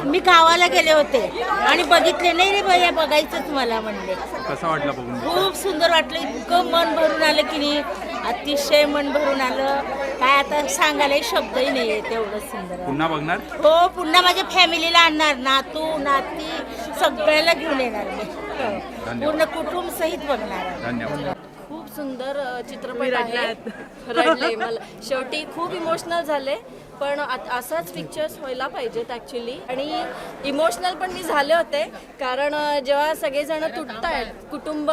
मी गावाला गेले होते आणि बघितले नाही रे भैया, बघायचंच मला म्हणले. कसं वाटलं बघून? खूप सुंदर वाटलं, इतकं मन भरून आलं की नाही, अतिशय मन भरून आलं. काय आता सांगायलाही शब्दही नाही आहे, तेवढं सुंदर. पुन्हा बघणार? हो, पुन्हा माझ्या फॅमिलीला आणणार, नातू नाती सगळ्याला घेऊन येणार मी, पूर्ण कुटुंब सहित बघणार. धन्यवाद. खूप सुंदर चित्रपट आहे. रडले मला शेवटी, खूप इमोशनल झाले. पण असाच पिक्चर्स व्हायला पाहिजेत ॲक्च्युली. आणि इमोशनल पण मी झाले होते, कारण जेव्हा सगळेजण तुटतायत, कुटुंब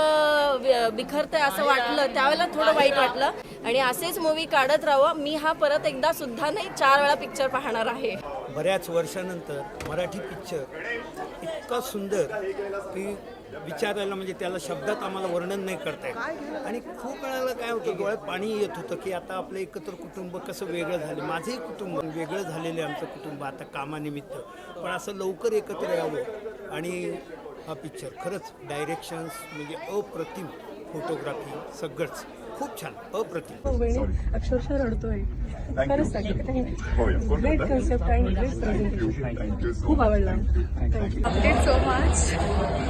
बिखरतंय असं वाटलं, त्यावेळेला थोडं वाईट वाटलं. आणि असेच मूवी काढत राहावं. मी हा परत एकदा सुद्धा नाही 4 वेळा पिक्चर पाहणार आहे. बऱ्याच वर्षानंतर मराठी पिक्चर इतका सुंदर की विचारायला, म्हणजे त्याला शब्दात आम्हाला वर्णन नाही करता येत. आणि खूप वेळाला काय होतं, डोळ्यात पाणी येत होतं की आता आपलं एकत्र कुटुंब कसं वेगळं झालं. माझंही कुटुंब वेगळं झालेलं आहे, आमचं कुटुंब आता कामानिमित्त, पण असं लवकर एकत्र यावं. आणि हा पिक्चर खरंच डायरेक्शन्स म्हणजे अप्रतिम, फोटोग्राफी सगळंच खूप छान, अप्रतिम. अक्षरशः रडतोय. खरंच ग्रेट कन्सेप्ट आणि ग्रेट प्रेझेंटेशन, खूप आवडला. Did so much.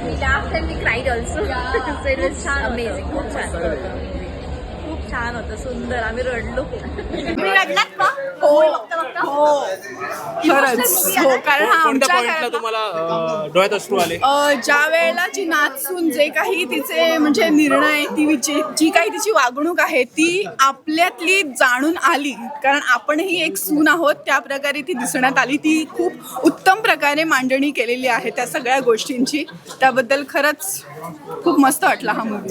We laughed and we cried also. So it was amazing. खूप छान. खूप छान होतं, सुंदर. आम्ही रडलो. तुम्ही रडलात का? हो. खरंच हो, कारण हा कोणत्या आमच्या पॉइंटला तुम्हाला डोळ्यात अश्रू आले? ज्या वेळेला जी नाचून जे काही तिचे म्हणजे निर्णय, ती जी काही तिची वागणूक आहे ती आपल्यातली जाणून आली. कारण आपणही एक सून आहोत, त्या प्रकारे ती दिसण्यात आली. ती खूप उत्तम प्रकारे मांडणी केलेली आहे त्या सगळ्या गोष्टींची. त्याबद्दल खरंच खूप मस्त वाटला हा मूवी.